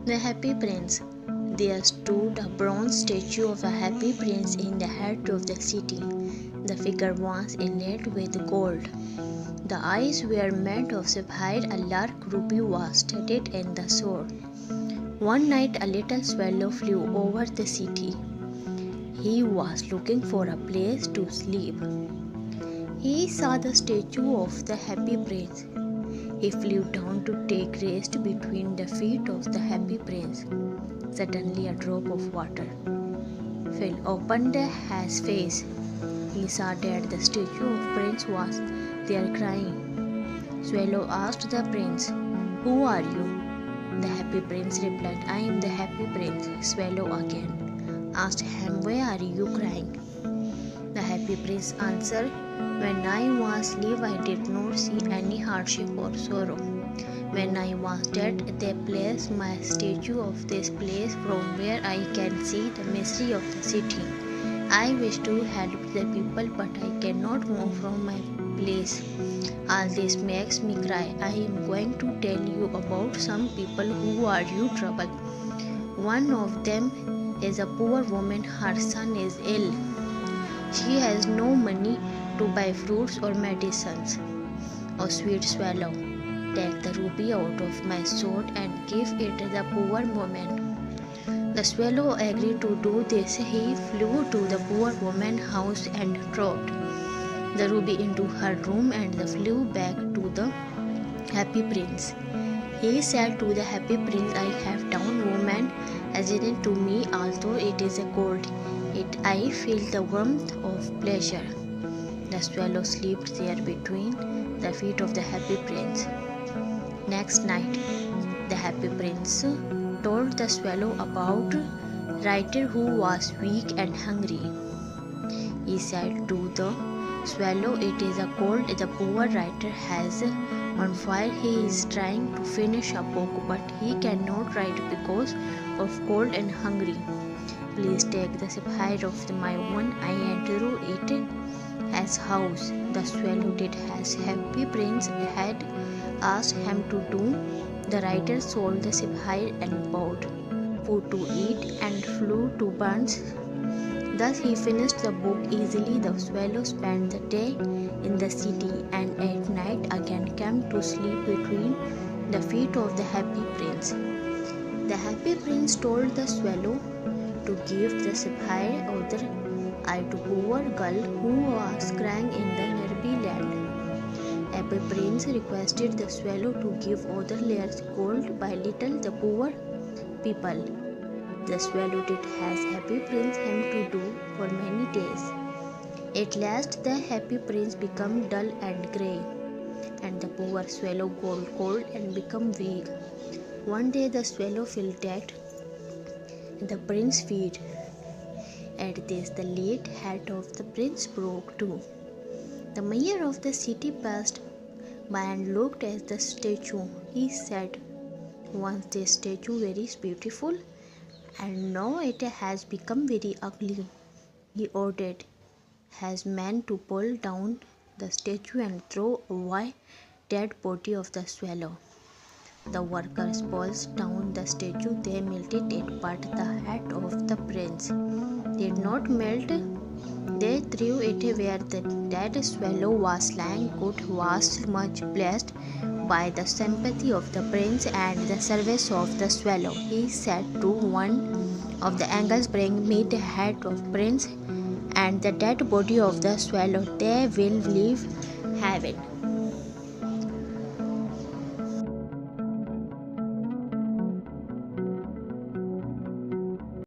The Happy Prince. There stood a bronze statue of a happy prince in the heart of the city. The figure was inlaid with gold. The eyes were made of sapphire, a large ruby was studded in the sword. One night a little swallow flew over the city. He was looking for a place to sleep. He saw the statue of the happy prince. He flew down to take rest between the feet of the happy prince. Suddenly a drop of water fell upon his face. He saw that the statue of prince was there crying. Swallow asked the prince, "Who are you?" The happy prince replied, "I am the happy prince." Swallow again asked him, "Why are you crying?" The happy prince answered, "When I was alive, I did not see any hardship or sorrow. When I was dead, they placed my statue of this place from where I can see the misery of the city. I wish to help the people, but I cannot move from my place. All this makes me cry. I am going to tell you about some people who are you trouble. One of them is a poor woman. Her son is ill. She has no money to buy fruits or medicines." "O sweet swallow, take the ruby out of my sword and give it to the poor woman." The swallow agreed to do this. He flew to the poor woman's house and dropped the ruby into her room and flew back to the happy prince. He said to the happy prince, "I have found woman adjacent to me, although it is cold. Yet I feel the warmth of pleasure." The swallow slept there between the feet of the happy prince. Next night, the happy prince told the swallow about a writer who was weak and hungry. He said to the swallow, "It is cold. The poor writer has on fire. He is trying to finish a book, but he cannot write because of cold and hungry. Please take the sapphire of my one eye and throw it as house." The swallow did as happy prince had asked him to do. The writer sold the sapphire and bought food to eat and flew to burns. Thus he finished the book easily. The swallow spent the day in the city and at night again came to sleep between the feet of the happy prince. The happy prince told the swallow to give the sapphire other eye to poor girl who was crying in the nearby land. Happy prince requested the swallow to give other layers gold by little the poor people. The swallow did as happy prince him to do for many days. At last the happy prince became dull and grey, and the poor swallow got cold and became weak. One day the swallow felt that the prince's feet. At this the late hat of the prince broke too. The mayor of the city passed by and looked at the statue. He said, "Once this statue very beautiful, and now it has become very ugly." He ordered his men to pull down the statue and throw away dead body of the swallow. The workers pulled down the statue. They melted it, but the hat of the prince did not melt. They threw it where the dead swallow was lying. God was much blessed by the sympathy of the prince and the service of the swallow. He said to one of the angels, "Bring me the head of prince and the dead body of the swallow. They will leave heaven."